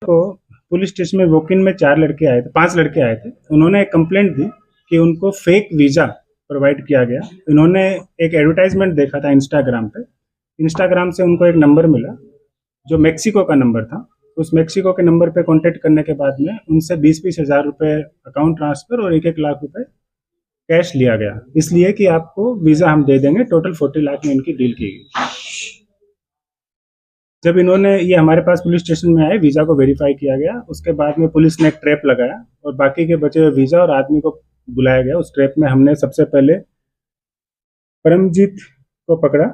को police station में walk in में 5 लड़के आए थे। उन्होंने एक कंप्लेंट दी कि उनको फेक वीज़ा प्रोवाइड किया गया। इन्होंने एक एडवर्टाइजमेंट देखा था इंस्टाग्राम पे। इंस्टाग्राम से उनको एक नंबर मिला जो मेक्सिको का नंबर था। उस मेक्सिको के नंबर पे कांटेक्ट करने के बाद में उनसे 20-20 हज़ार रुपये अकाउंट ट्रांसफ़र और 1-1 लाख रुपए कैश लिया गया, इसलिए कि आपको वीज़ा हम दे देंगे। टोटल 40 लाख में इनकी डील की गई। जब इन्होंने ये हमारे पास पुलिस स्टेशन में आए, वीज़ा को वेरीफाई किया गया। उसके बाद में पुलिस ने एक ट्रैप लगाया और बाकी के बचे हुए वीज़ा और आदमी को बुलाया गया। उस ट्रैप में हमने सबसे पहले परमजीत को पकड़ा,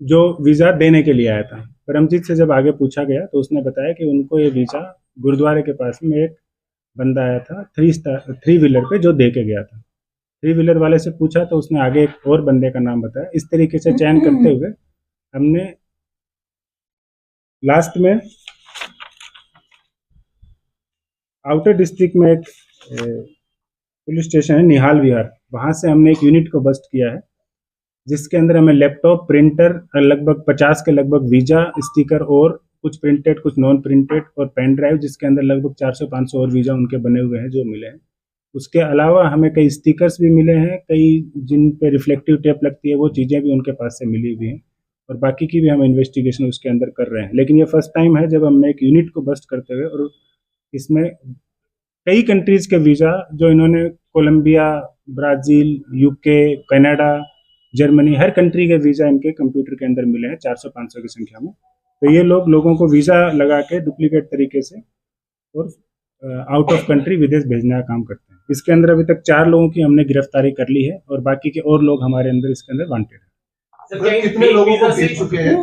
जो वीज़ा देने के लिए आया था। परमजीत से जब आगे पूछा गया तो उसने बताया कि उनको ये वीज़ा गुरुद्वारे के पास में एक बंदा आया था 3 व्हीलर पे, जो दे के गया था। 3 व्हीलर वाले से पूछा तो उसने आगे एक और बंदे का नाम बताया। इस तरीके से चयन करते हुए हमने लास्ट में आउटर डिस्ट्रिक्ट में एक पुलिस स्टेशन है निहाल विहार, वहाँ से हमने एक यूनिट को बस्ट किया है, जिसके अंदर हमें लैपटॉप, प्रिंटर, लगभग 50 के लगभग वीज़ा स्टिकर और कुछ प्रिंटेड कुछ नॉन प्रिंटेड और पेन ड्राइव, जिसके अंदर लगभग 400-500 और वीज़ा उनके बने हुए हैं जो मिले हैं। उसके अलावा हमें कई स्टिकर्स भी मिले हैं, कई जिन पे रिफ्लेक्टिव टेप लगती है वो चीज़ें भी उनके पास से मिली हुई हैं और बाकी की भी हम इन्वेस्टिगेशन उसके अंदर कर रहे हैं। लेकिन ये फर्स्ट टाइम है जब हमने एक यूनिट को बस्ट करते हुए, और इसमें कई कंट्रीज़ के वीज़ा जो इन्होंने Colombia, Brazil, UK, Canada, Germany, हर कंट्री के वीज़ा इनके कंप्यूटर के अंदर मिले हैं 400-500 की संख्या में। तो ये लोगों को वीज़ा लगा के डुप्लीकेट तरीके से और आउट ऑफ कंट्री विदेश भेजने का काम करते हैं। इसके अंदर अभी तक 4 लोगों की हमने गिरफ्तारी कर ली है और बाकी के और लोग हमारे अंदर इसके अंदर वांटेड हैं। कितने लोगों को भेज चुके हैं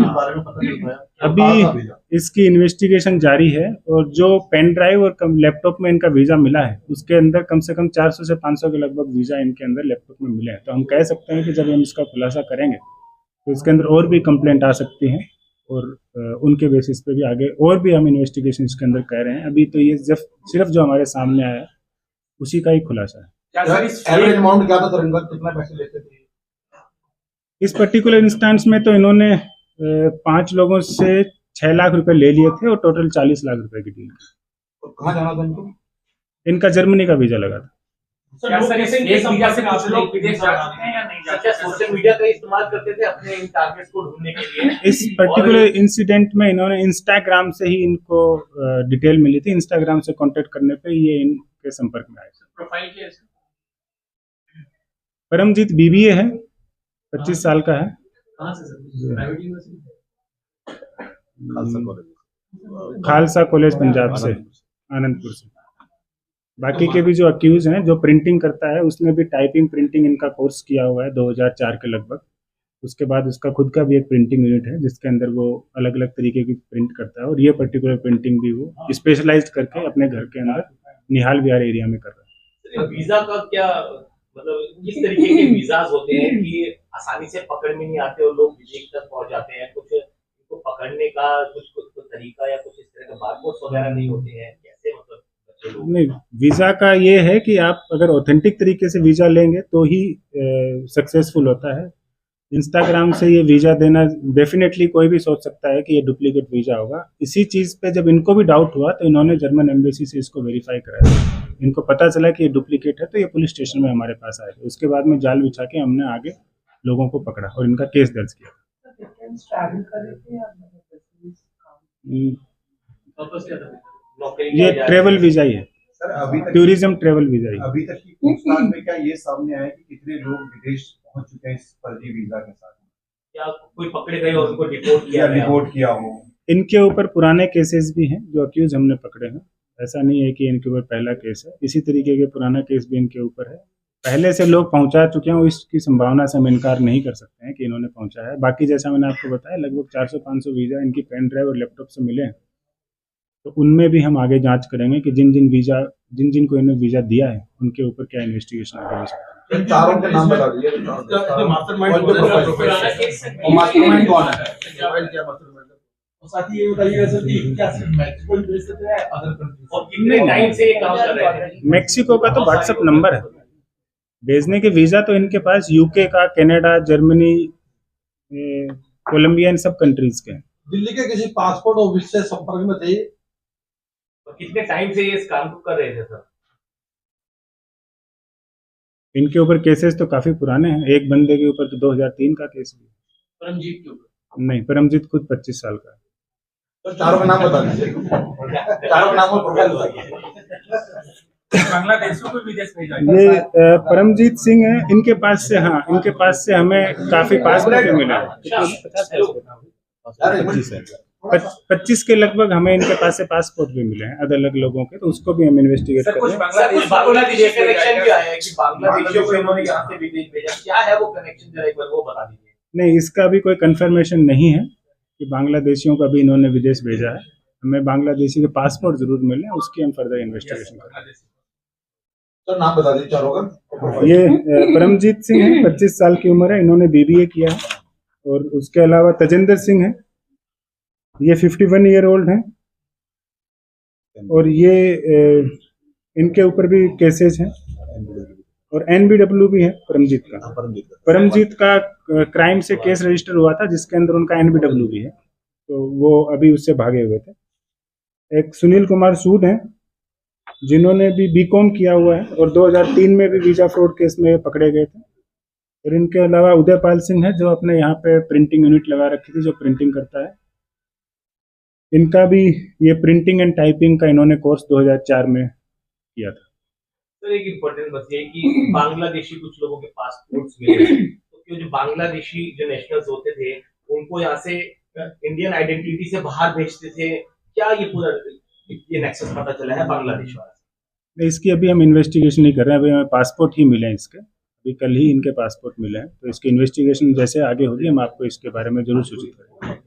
बारे में पता नहीं पाया? अभी इसकी इन्वेस्टिगेशन जारी है और जो पेन ड्राइव और लैपटॉप में इनका वीज़ा मिला है उसके अंदर कम से कम 400 से 500 के लगभग वीज़ा इनके अंदर लैपटॉप में मिले हैं। तो हम कह सकते हैं कि जब हम इसका खुलासा करेंगे तो इसके अंदर और भी कंप्लेंट आ सकती हैं और उनके बेसिस पे भी आगे और भी हम इन्वेस्टिगेशन इसके अंदर कर रहे हैं। अभी तो ये सिर्फ जो हमारे सामने आया है उसी का ही खुलासा है। एवरेज अमाउंट क्या था तिरंगा, कितना पैसे लेते थे? इस पर्टिकुलर इंस्टेंस में तो इन्होंने 5 लोगों से 6 लाख रुपए ले लिए थे और टोटल 40 लाख रुपए की डील की। तो कहाँ जाना था इनको? इनका जर्मनी का वीजा लगा था। सोशल मीडिया का इस्तेमाल करते थे अपने इन टारगेट्स को ढूंढने के लिए? इस पर्टिकुलर इंसिडेंट में इन्होंने इंस्टाग्राम से ही इनको डिटेल मिली थी। इंस्टाग्राम से कांटेक्ट करने पे ये इनके संपर्क में आए। प्रोफाइल क्या है इसका? परमजीत बीबीए है, 25 साल का है। कहाँ से sir? Private university? Khalsa college Punjab से, आनंदपुर से। बाकी के भी जो अक्यूज हैं, जो प्रिंटिंग करता है उसने भी टाइपिंग प्रिंटिंग इनका कोर्स किया हुआ है 2004 के लगभग। उसके बाद उसका खुद का भी एक प्रिंटिंग यूनिट है जिसके अंदर वो अलग अलग तरीके की प्रिंट करता है और ये पर्टिकुलर प्रिंटिंग भी वो स्पेशलाइज्ड करके अपने घर के अंदर निहाल विहार एरिया में कर रहा है। वीजा का क्या मतलब, किस तरीके के वीजाज होते हैं कि आसानी से पकड़ में नहीं आते और लोग विदेश तक पहुंच जाते हैं? कुछ इनको पकड़ने का कुछ तरीका या कुछ इस तरह के बारकोड्स वगैरह नहीं होते हैं? कैसे मतलब नहीं, वीज़ा का ये है कि आप अगर ऑथेंटिक तरीके से वीज़ा लेंगे तो ही सक्सेसफुल होता है। इंस्टाग्राम से ये वीज़ा देना डेफिनेटली कोई भी सोच सकता है कि ये डुप्लीकेट वीज़ा होगा। इसी चीज़ पे जब इनको भी डाउट हुआ तो इन्होंने जर्मन एम्बेसी से इसको वेरीफाई कराया। इनको पता चला कि ये डुप्लीकेट है तो ये पुलिस स्टेशन में हमारे पास आए। उसके बाद में जाल बिछा के हमने आगे लोगों को पकड़ा और इनका केस दर्ज किया। ये ट्रेवल वीज़ा ही है सर। अभी तक टूरिज्म ट्रेवल वीज़ा ही। अभी तक की पूछताछ में क्या ये सामने आया कि कितने लोग विदेश पहुंच चुके हैं इस फर्जी वीजा के साथ? क्या कोई पकड़े गए और उनको डिपोर्ट किया हो? इनके ऊपर पुराने केसेस भी हैं जो अक्यूज हमने पकड़े हैं। ऐसा नहीं है कि इनके ऊपर पहला केस है, इसी तरीके के पुराना केस भी इनके ऊपर है। पहले से लोग पहुंचा चुके हैं, इसकी संभावना से हम इनकार नहीं कर सकते हैं कि इन्होंने पहुंचाया है। बाकी जैसा मैंने आपको बताया लगभग 400-500 वीज़ा इनकी पेन ड्राइव और लैपटॉप से मिले हैं। तो उनमें भी हम आगे जांच करेंगे कि जिन को इन्होंने वीज़ा दिया है उनके ऊपर क्या इन्वेस्टिगेशन आगे हो सकता है। चारों के नाम बता दीजिए। मास्टरमाइंड कौन है? साथ ही ये बताइएगा सर कि क्या सिर्फ मैक्सिको भेज सकते हैं अदर कंट्रीज और कितने टाइम से ये काम कर रहे हैं? मैक्सिको का तो व्हाट्सएप नंबर है, भेजने के वीज़ा तो इनके पास यूके का, कनाडा, जर्मनी, कोलंबिया, इन सब कंट्रीज के हैं। दिल्ली के किसी पासपोर्ट ऑफिस से संपर्क में थे? और कितने टाइम से ये इस काम को कर रहे थे सर? इनके ऊपर केसेस तो काफी पुराने हैं। एक बंदे के ऊपर तो 2003 का केस भी है। परमजीत के ऊपर? नहीं, परमजीत खुद 25 साल का है। तो चारों का नाम बता दीजिए, चारों का नाम और प्रोफाइल बताइए। बांग्लादेश को विदेश भेजा है। ये परमजीत सिंह है, इनके पास से, हाँ, इनके पास से हमें काफी पासपोर्ट मिले हैं। 25 के लगभग हमें इनके पास से पासपोर्ट भी मिले हैं अलग अलग लोगों के, तो उसको भी हम इन्वेस्टिगेट कर रहे हैं। बांग्लादेशी कनेक्शन भी आया है कि बांग्लादेशियों को इन्होंने यहाँ से विदेश भेजा, क्या है वो कनेक्शन, जरा एक बार वो बता दीजिए। नहीं, इसका भी कोई कंफर्मेशन नहीं है कि बांग्लादेशियों का भी इन्होंने विदेश भेजा है। हमें बांग्लादेशी के पासपोर्ट जरूर मिले, उसकी हम फर्दर इन्वेस्टिगेशन करेंगे। तो नाम बता दीजिए चारों का। ये परमजीत सिंह है, 25 साल की उम्र है, इन्होंने BBA किया है। और उसके अलावा तजिंदर सिंह है, ये 51 ईयर ओल्ड हैं। और ये इनके ऊपर भी केसेस हैं। और NBW भी है परमजीत का। परमजीत का क्राइम से केस रजिस्टर हुआ था जिसके अंदर उनका NBW भी है, तो वो अभी उससे भागे हुए थे। एक सुनील कुमार सूद हैं जिन्होंने भी BCom किया हुआ है और 2003 में भी वीजा फ्रॉड केस में पकड़े गए थे। और इनके अलावा उदयपाल सिंह है जो अपने यहाँ पे प्रिंटिंग यूनिट लगा रखी थी, जो प्रिंटिंग करता है। इनका भी ये प्रिंटिंग एंड टाइपिंग का इन्होंने कोर्स 2004 में किया था। सर एक इम्पोर्टेंट बात ये है कि बांग्लादेशी कुछ लोगों के पासपोर्ट्स मिले, तो क्यों जो बांग्लादेशी जो नेशनल्स होते थे उनको यहाँ से इंडियन आइडेंटिटी से बाहर भेजते थे, क्या ये पूरा ये नेक्सस पता चला है बांग्लादेश वाला? इसकी अभी हम इन्वेस्टिगेशन नहीं कर रहे हैं, अभी हमें पासपोर्ट ही मिले हैं इसके, अभी कल ही इनके पासपोर्ट मिले हैं। तो इसकी इन्वेस्टिगेशन जैसे आगे होगी हम आपको इसके बारे में जरूर सूचित करेंगे।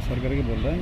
सर करके बोल रहे हैं।